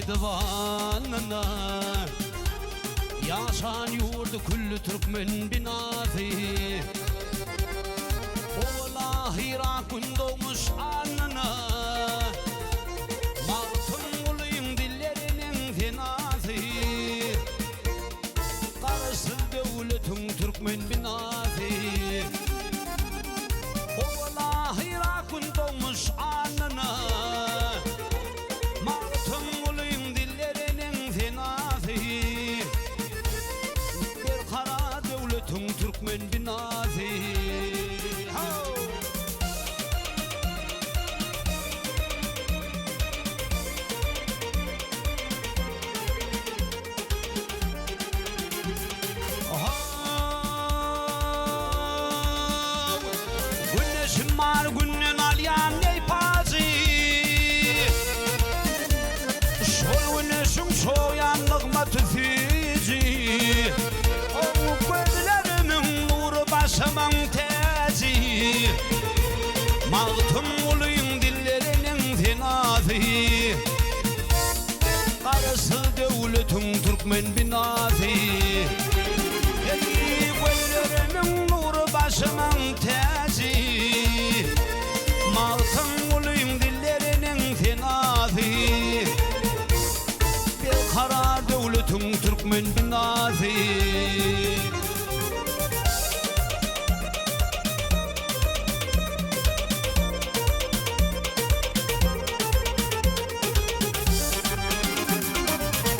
divanına. Yaşan yurdu küllü Türkmen binası. Ola Irak'ın doğmuş anına. Mağtun olayım dillerinin fenası. Karısı devletin Türkmen binası. Ola Irak'ın doğmuş anına. Mağtun olayım dillerinin fenası. Bir kara devletin Türkmen binası. Güneşim günden alyan ney pazı. Şol güneşim soyanlıkma tüfücü. O gözlerimin nuru başımın tezi. Mağtun olayım dillerinin fenası. Karısı devletin Türkmen binası. Gözlerimin nuru başımın tezi. Mağtun olayım dillerinin fenası. Bir kara devletin Türkmen binası.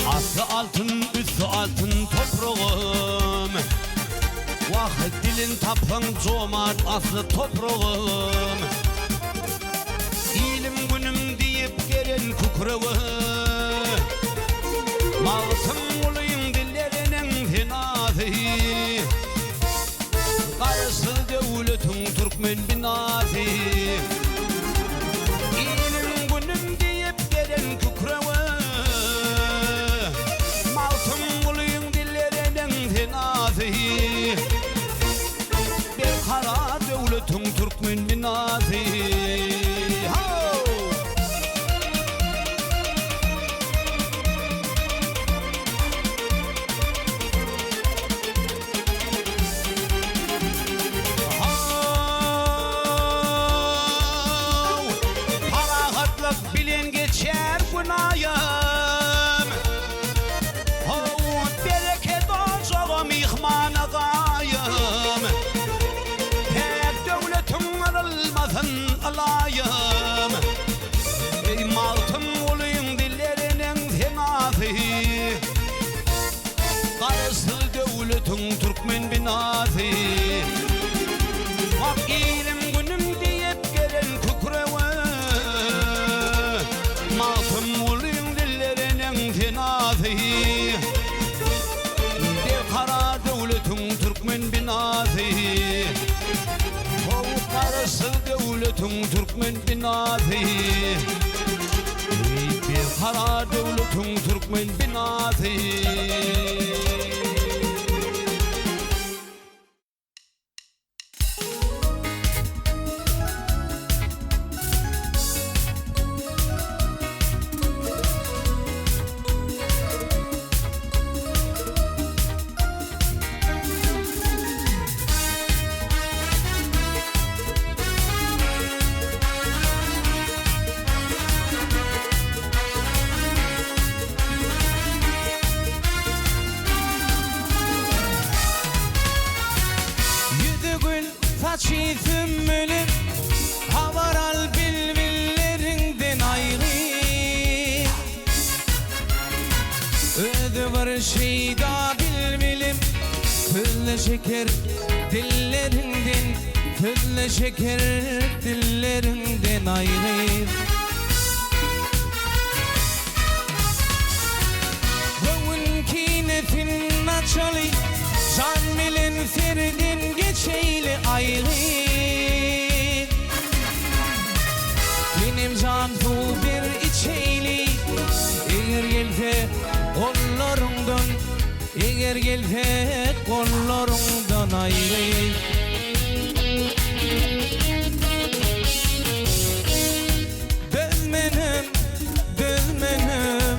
Aslı altın, üstü altın toprağım. Vah dilin tapın cömert aslı toprağım. İlim günüm deyip gelen kukreği. Mağtun olayım dillerinin fenası. Karısı devletin Türkmen binası. İlim günüm deyip gelen kukreği. Mağtun olayım dillerinin fenası. Bir kara devletin Türkmen binası. Parahatlık bilen geçer günayım. Bereket olacağım ihmana gayım. Pek devletin arılmasın alayım. Ey mağtun olayım dillerinin fenası. Karısı devletin Türkmen binası. Bak ilim günüm deyip gelen kukreği. Mağtun olayım dillerinin fenası. Bir kara devletin Türkmen binası. O karısı devletin Türkmen binası. Bir kara devletin Türkmen binası. Çiğdim ölüm havaral bilbillerinden ayrı. Öde var şeyda bilbilim. Fülle şeker dillerinden. Fülle şeker dillerinden ayrı. Bugün ki nefin açalı. Can bilen ferdin geçeyle ayrı. Benim can bu bir içeyli. Eğer gelse kollarımdan. Eğer gelse kollarımdan ayrı. Dönmenim, dönmenim,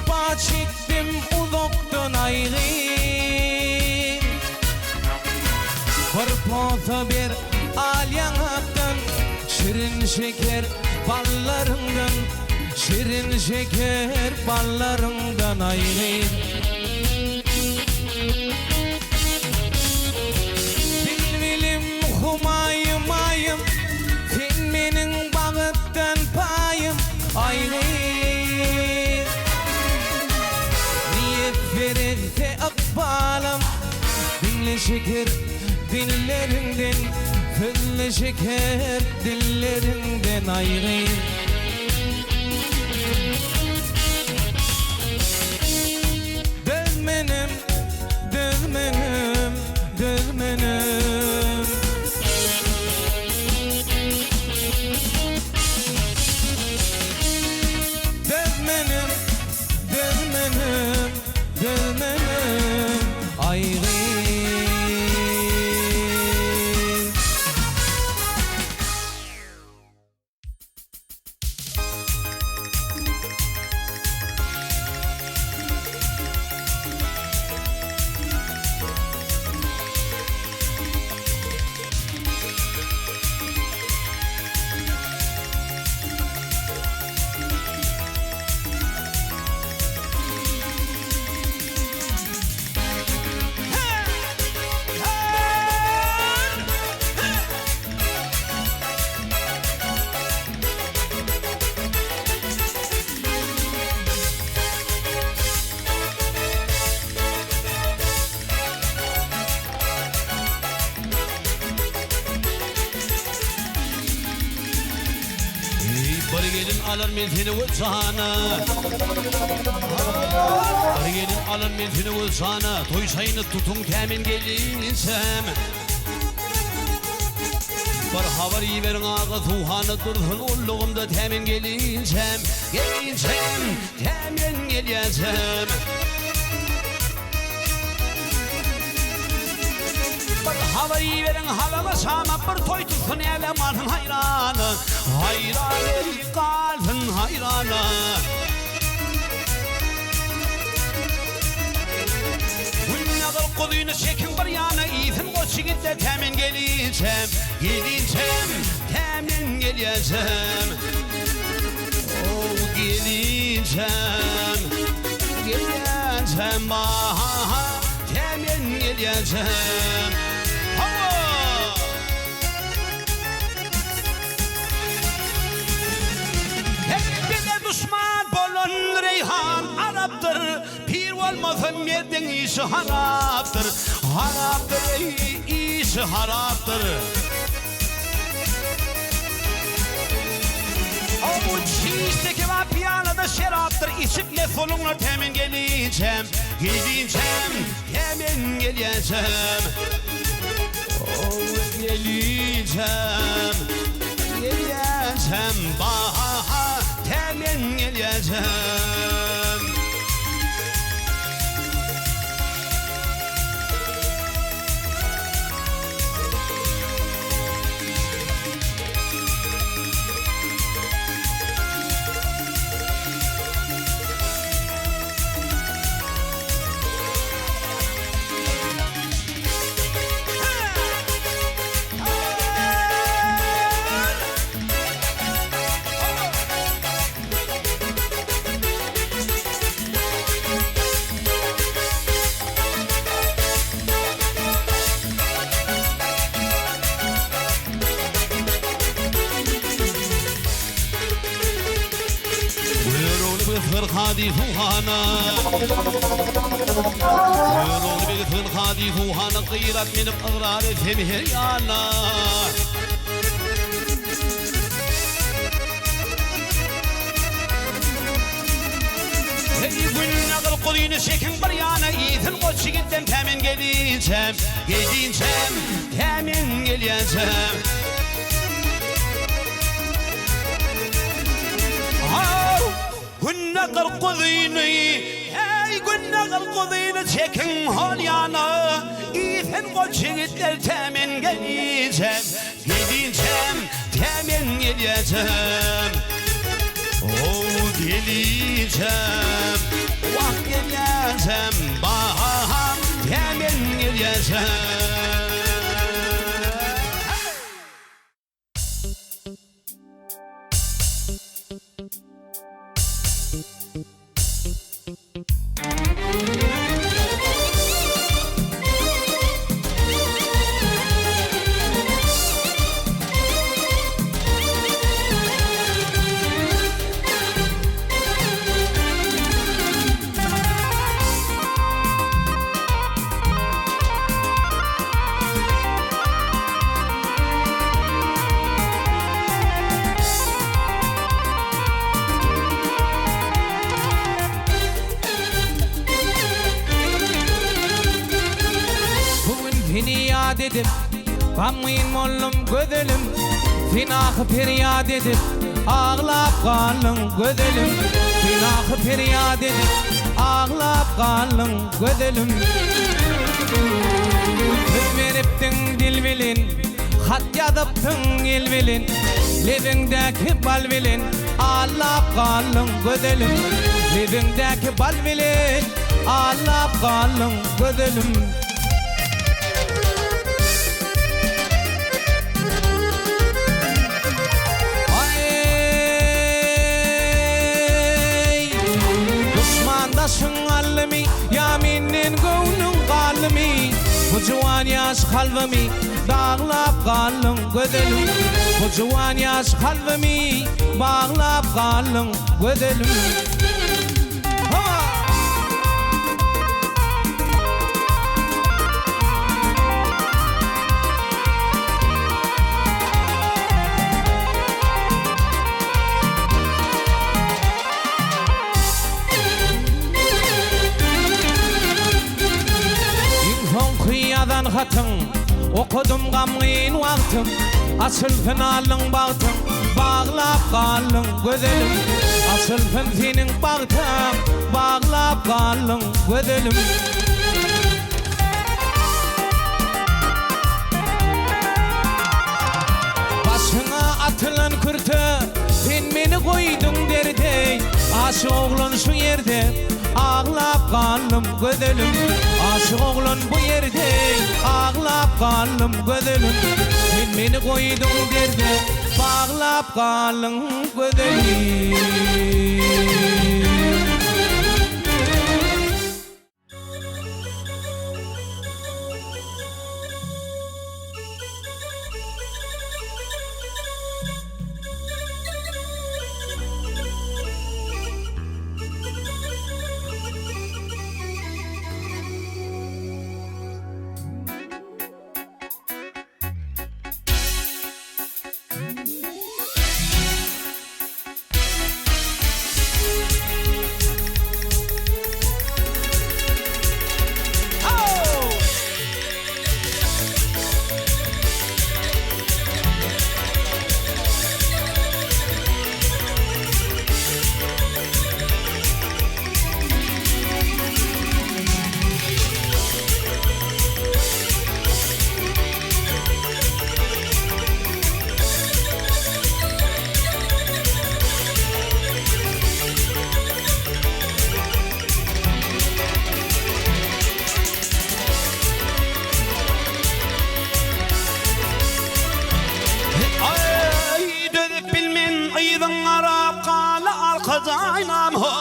Sefa çektim uzaktan ayrı. Bir poza bir al yanaktan, şirin şeker ballarından, şirin şeker ballarından ayrı. Bilmilim humayım ayım, sen menin bağıttan payım ayrı. Niyet verirse akbalım, dinle şeker dillerinden, fınlı şeker dillerinden ayrı. Dözmenim, dözmenim, dözmenim. Dözmenim, dözmenim, dözmenim ayrı. Bari gelin alır miltini uçağına, bari gelin alır miltini uçağına. Toy çayını tutun temin gelinsem, bir haber iyi verin ağa tuhanı dursun ulluğumda temin gelinsem, gelinsem, temin gelinsem. Havayı verin halama sana bir toy tutsun elemanın hayranı. Hayran ey kalbin hayranı. Bunyadır kuluyunu çekin bir yana, İzin o çiğinde temin geleceğim. Geleceğim, temin geleceğim. Oh geleceğim, geleceğim baha, temin geleceğim. Hepine düşman bolun reyhan Arap'tır. Pir olmasın yerden işi haraptır. Haraptır, işi haraptır. O çiğisteki var piyanada şeraptır. İçip ne solunla temin geleceğim. Geleceğim, temin geleceğim. Oh geleceğim, geleceğim baha, temin geleceğim. خادي فوهانا يرون بيتن خادي فوهانا قيرت من أغرار فمهريانا Günün kuluyunu çekin bir yana, İzin koçu gittim temin geleceğim. Geleceğim, temin geleceğim. Günün kuluyunu, hey günün kuluyunu çekin hol yana, İzin koçu gittim temin geleceğim. Geleceğim, temin geleceğim. Oh geleceğim, gelyesem, baham temin gelyesem. Feryat edip Gamyn mollum gözelim Finahı feryat edip Ağlap kalın gözelim Finahı feryat edip Ağlap kalın gözelim Söz veriptin dil bilin Hat yazıptın il bilin Lebindeki bal bilin Ağlap kalın gözelim Lebindeki bal bilin Ağlap kalın gözelim Düşmandaşın alimi Yaminin gönlün kalimi Bu juwan yaş kalbimi Bağlap kalın gözelim Bu juwan yaş kalbimi Bağlap kalın gözelim Kıyadan hatın okudum gamın vaktım Asıl finalın baktım Bağlap kalın gözelim Asıl fin baktım Bağlap kalın gözelim Başına atılan kürtü Sen beni koydun derdi Aşık oğlun şu yerde Ağlap kalım gözelim Aşık oğlun bu yerde Ağlap kalım gözelim Sen beni koydun derdi Bağlap kalın gözelim Kazaynam ho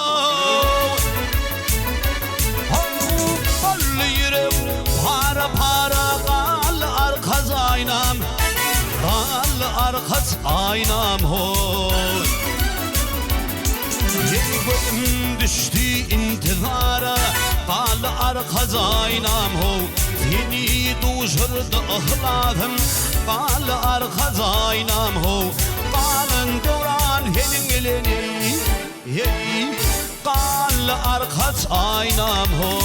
Ballı yürüm para para Ballı arkaz aynam Ballı arkaz aynam ho Yerim düştü intizara Ballı arkaz aynam ho Seni duşurdu ıhladım Ballı arkaz aynam ho Balın duran helin elini Hey, kal arkaç aynam ho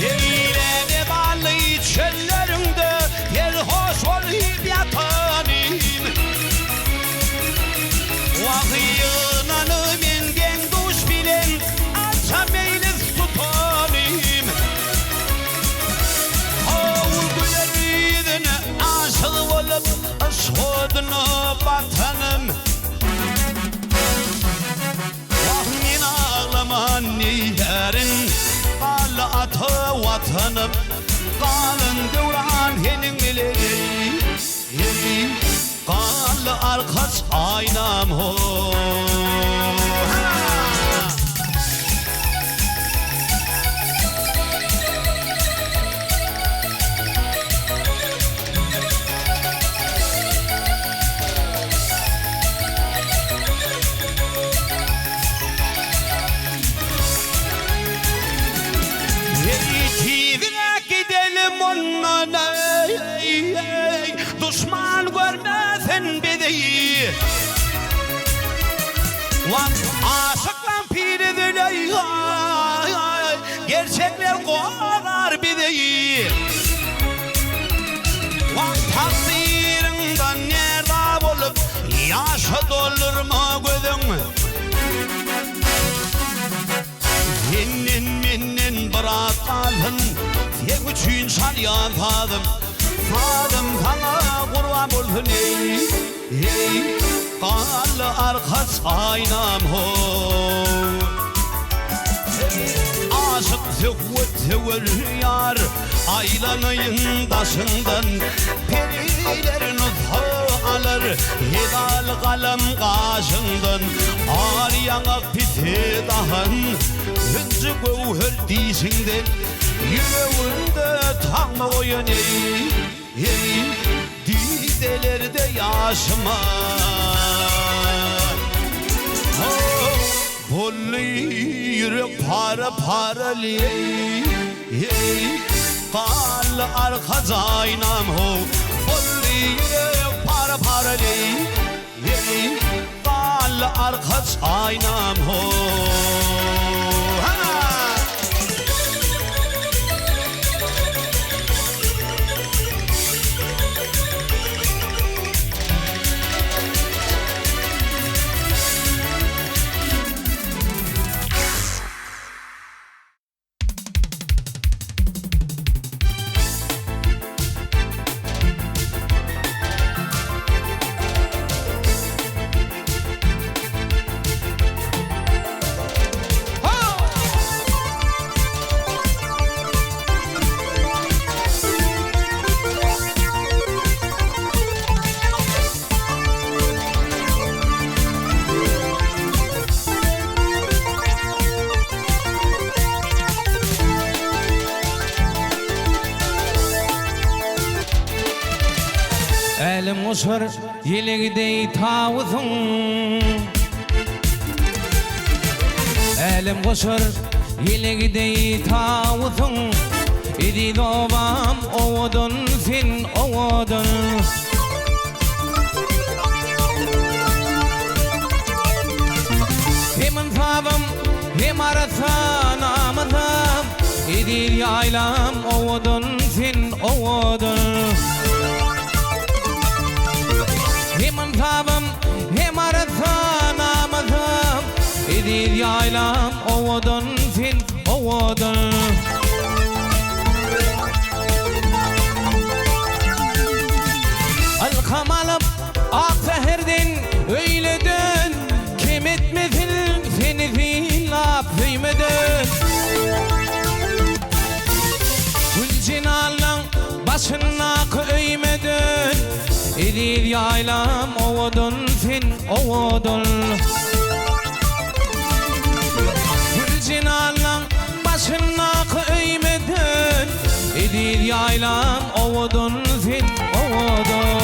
Yeylene bağlı çöllerinde Yer hoş olup yatanım Vahiyinanı menden duş bilen Açam eyles tutanım odunu vatanım. Vahmin ağlaman niyerin, Qalı atı vatanım. Qalın devran henin ileri, Qalı arkas aynam ho. Düşman görmesin bizi. Lan aşıklan piri dile, gerçekler kovar bizi. Lan takdirinden nerede bulup yaşı dolur mu gözün? Senin menin bırakalın, tek üçün şalyan tadım. Sadım sana kurban olsun ey, Qalı arkas aynam ho. Aşık tüvür yar, aylanayın başından. Periler nuthu alır, hedal kalem kaşından. Ar yanak piti dahan, hüncü gövher dişinden. Yüreğinde tam oyun ey, didelerde yaşıma. Bollu yürek para paralı ey, Qalı arka aynam ho. Bollu yürek para paralı ey, Qalı arka aynam ho. Elim uçur yeligdey tavuzun, Elim uçur yeligdey tavuzun. İdi doğam oğudun sen oğudun. Hem infabım hem aratan amızım. İdi yaylam oğudun sen oğudun. Hem infabım hem aratan amızım. İdi yaylam oğudun sen oğudun. Alkam alıp ak zehirden öyle dön. Kim etmesin seni zillap büyümeden. Gül cinallan başına köymeden. İdir yaylam oğudun sen oğudun. Gül cinallan başına köymeden. İdir yaylam oğudun sen oğudun.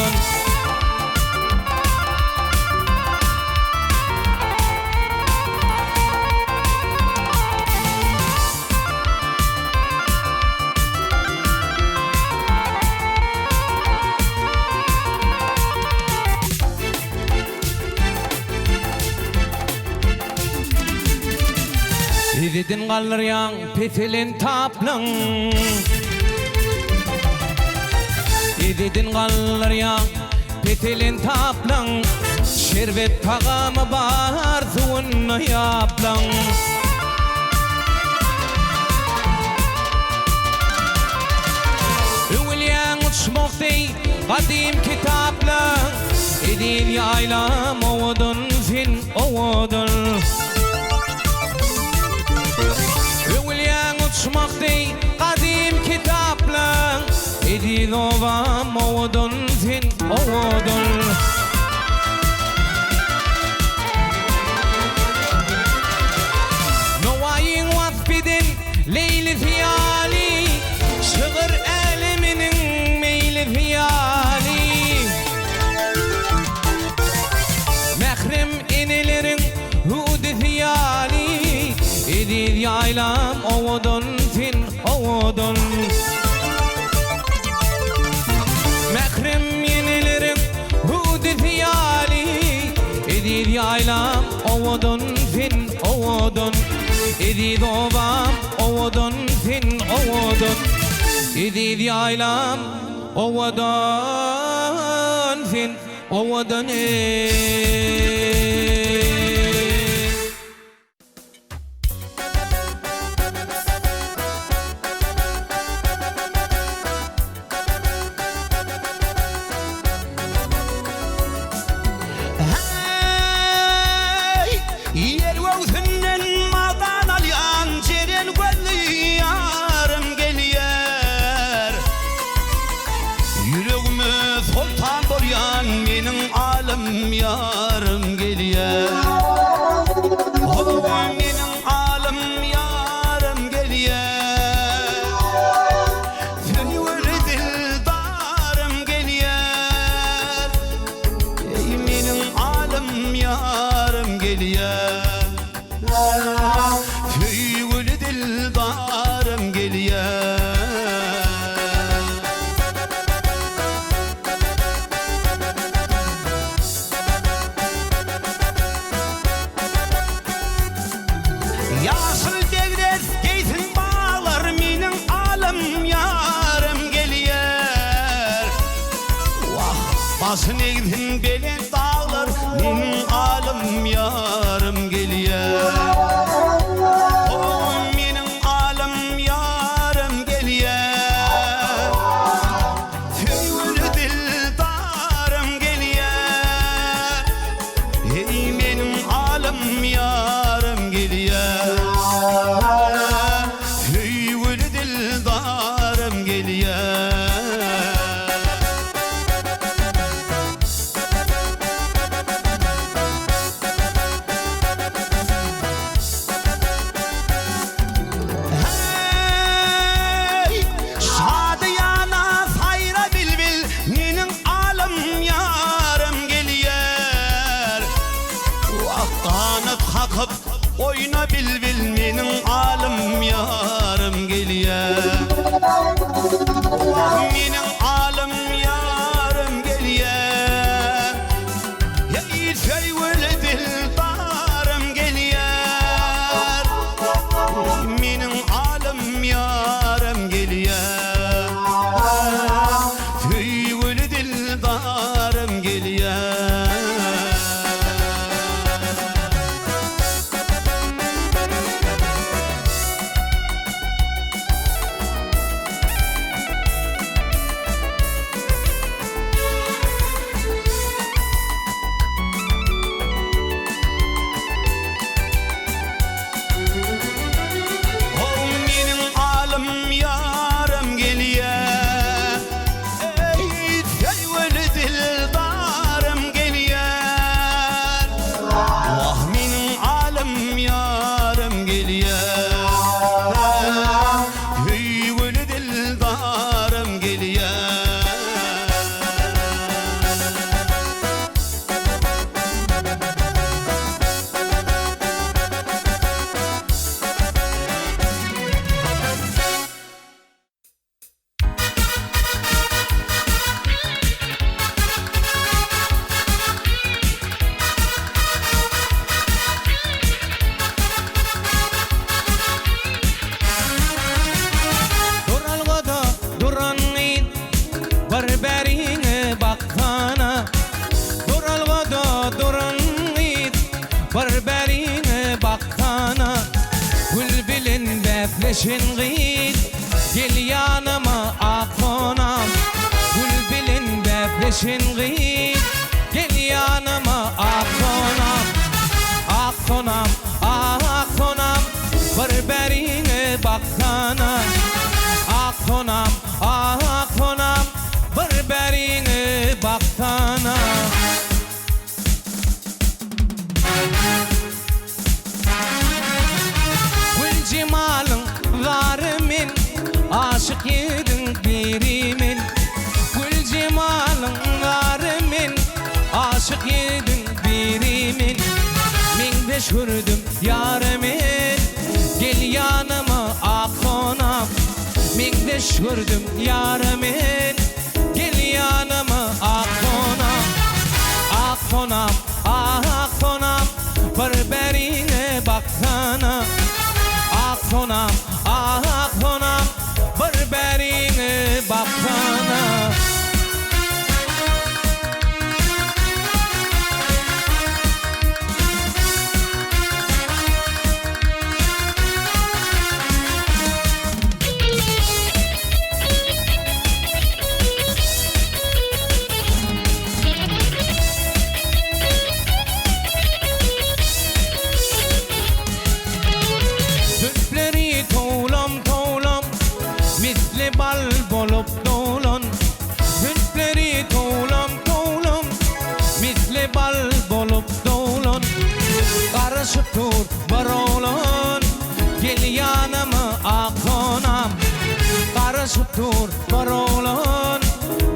İdidin kalır yan petilin taplan. İdidin kalır yan petilin taplan. Şerbet tağamı var suyunu yaplan. Övül yan uçmakta kadim kitaplar edil yaylam ovudun fin ovudun Öwülýän uçmakta kadim kitaplar edil ovam ovudun fin ovudun Novayin wasbidin leyli fiyali Şığır eleminin meyli fiyali Mehrem inilerin hudi fiyali Edil yaylam ovudun fin ovudun Mehrem inilerin hudi fiyali Edil yaylam ovudun fin ovudun Edil ovam ovudun fin ovudun Edil yaylam ovudun fin ovudun Yer wagtynden madan alyan jeren gölli yarım gelýär Yüregime sultan bolýan meniň alym yarım gelýär O meniň alym yarım gelýär Seni dildarım gelýär Ey meniň alym yarım gelýär Tüygül dildarım gelýär Yaşıl degdes geysin bağlar meniň alym yarım gelýär Wah basyn egdin belen dağlar meniň alym yarım gelýär Oyna bilbil meniň alym yarım gelýär Meniň alym yarım gelýär Ey söýgül dildarım gelýär Meniň alym yarım gelýär Söýgül dildarım gelýär Defleşin git, gel yanıma akfonam için gıyıp gel yanıma ak konam, ak konam, ak konam, bir berine baksana. Ak konam, ak konam, bir berine baksana. Gül cemalın varımın, aşık yedin birimin. Gül cemalın varımın, aşık yedin birimin. Min de şürdüm yarımın, gel yanıma ak konam. Min de şürdüm yarımın, gel yanıma ak konam. Ak konam, ak konam, bir berine baksana. Ak konam, ak konam, bir berine baksana. Zülfleri toğlam toğlam, misli bal bolup dolan. Zülfleri toğlam toğlam, misli bal bolup dolan. Karışık dur var olan, gel yanıma ak konam. Karışık dur var olan,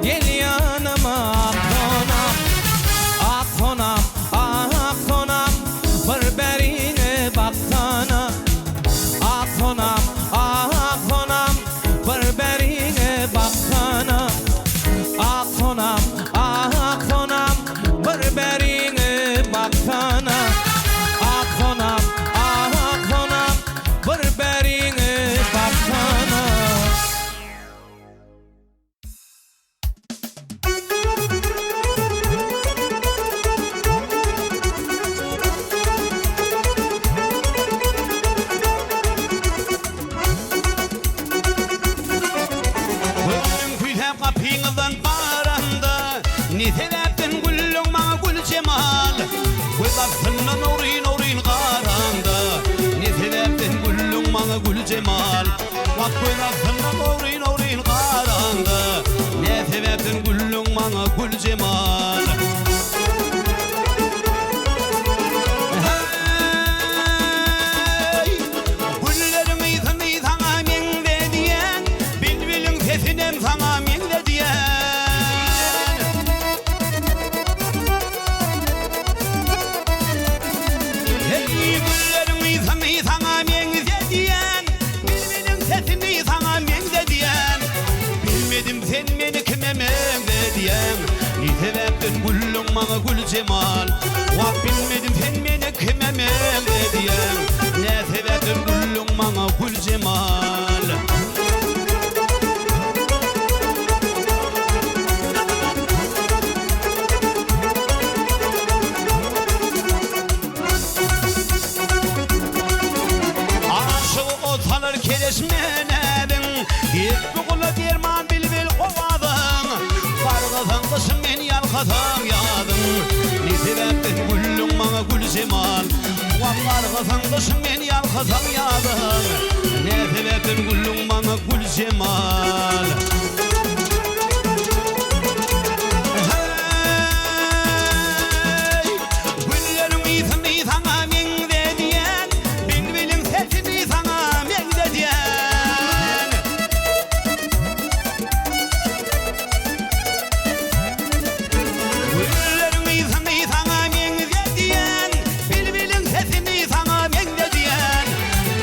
gel yanıma ak konam. Ak konam, ak konam, bir berine baksana. Ak konam, ak konam, bir berine baksana. Ak konam, ak konam, bir berine baksana. Ak konam, ak konam, bir berine baksana. Gülüm küylep kapıyınızdan baranda, ne sebepten güllüm bana gül cemal. Göz altından orin orin karanda, ne sebepten güllüm bana gül cemal. Bak göz altından orin orin karanda, ne sebepten güllüm bana gül cemal. Hey, güllerin iyisini sana men de diyen, bülbülün sesinem sana men de diyen. Hey, güllerin iyisini sana men de diyen, bülbülün sesini sana men de diyen. Bilmedim sen beni kime men de diyen. Ne sebepten güllüm bana gül cemal. Vak bilmedim sen beni kime men de diyen. Ne sebepten güllüm bana gül cemal. Aşığı otalar kereşmenedin, hep buğula derman bilbil kovadın. Kargızın kışın men yalkatan yadın. Ne sebepten güllüm bana gül cemal. Vak kargızın kışın men yalkatan yadın. Ne sebepten güllüm bana gül cemal. Hey, güllerin iyisini sana men de diyen, bülbülün sesini sana men de diyen. Güllerin iyisini sana men de diyen, bülbülün sesini sana men de diyen.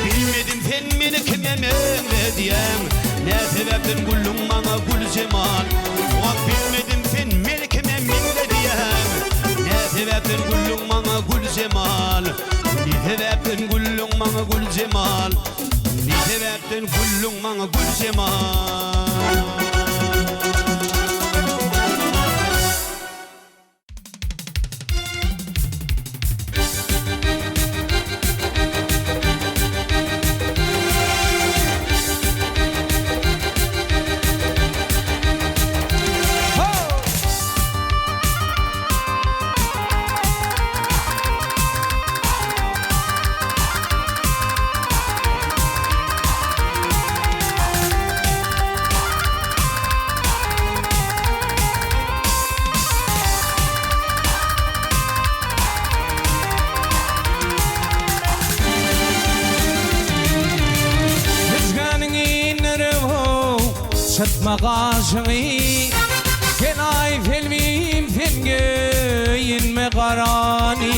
Bilmedim sen beni kime men de diyen. Ne sebepten güllüm bana gül cemal. Bak bilmedim sen beni kime men de diyen. Ne sebepten güllüm bana gül cemal. Ne sebepten güllüm bana gül cemal. Ne sebepten güllüm bana gül cemal. Yaşatma karşını Gel ay filmim fenge inme karani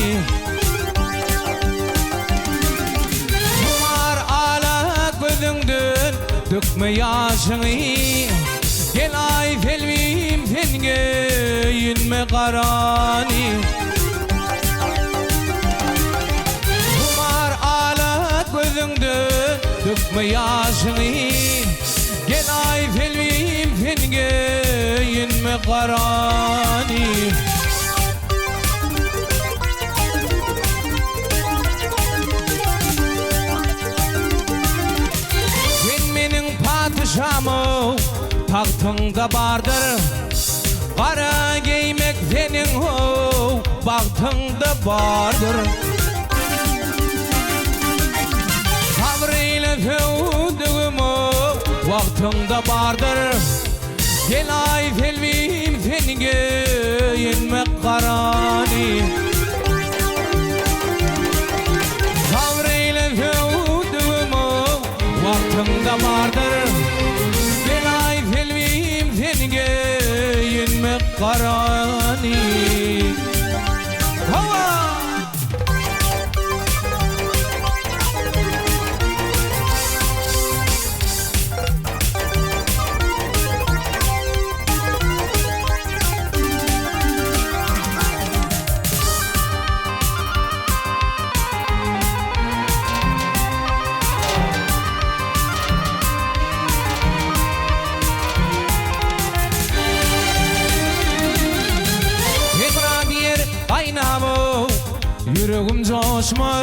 Kumar ala gözünden dökme yaşını Gel ay filmim fenge inme karani Kumar ala gözünden dökme yaşını Gel ay filmim fenge inme karani Sen menin padişamı tahtında bardır Kara giymek senin baktında bardır Sabrıyla fevdüğümü vaktında bardır Gel ay filmim fenge inme karani Sabrıyla fevdüğümü vaktında bardır Gel ay filmim fenge inme karani Hava! Yüreğim coşma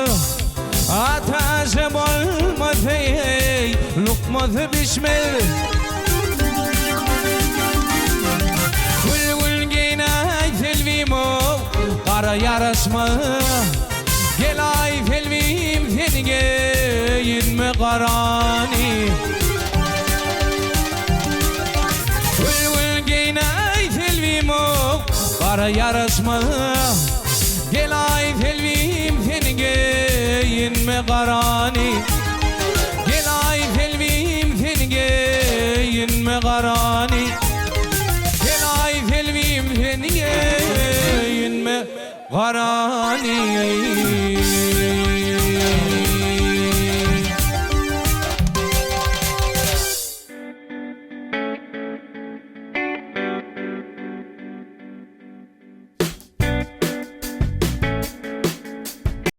Ateşe olmadı hey Lokmadı pişmel Gül gül giyine filmim o Kara yarışma Gel ay filmim fenge inme karani Gül gül giyine filmim o Kara yarışma Gel ay filmim fenge inme karani Gel ay filmim fenge inme karani Gel ay filmim fenge inme karani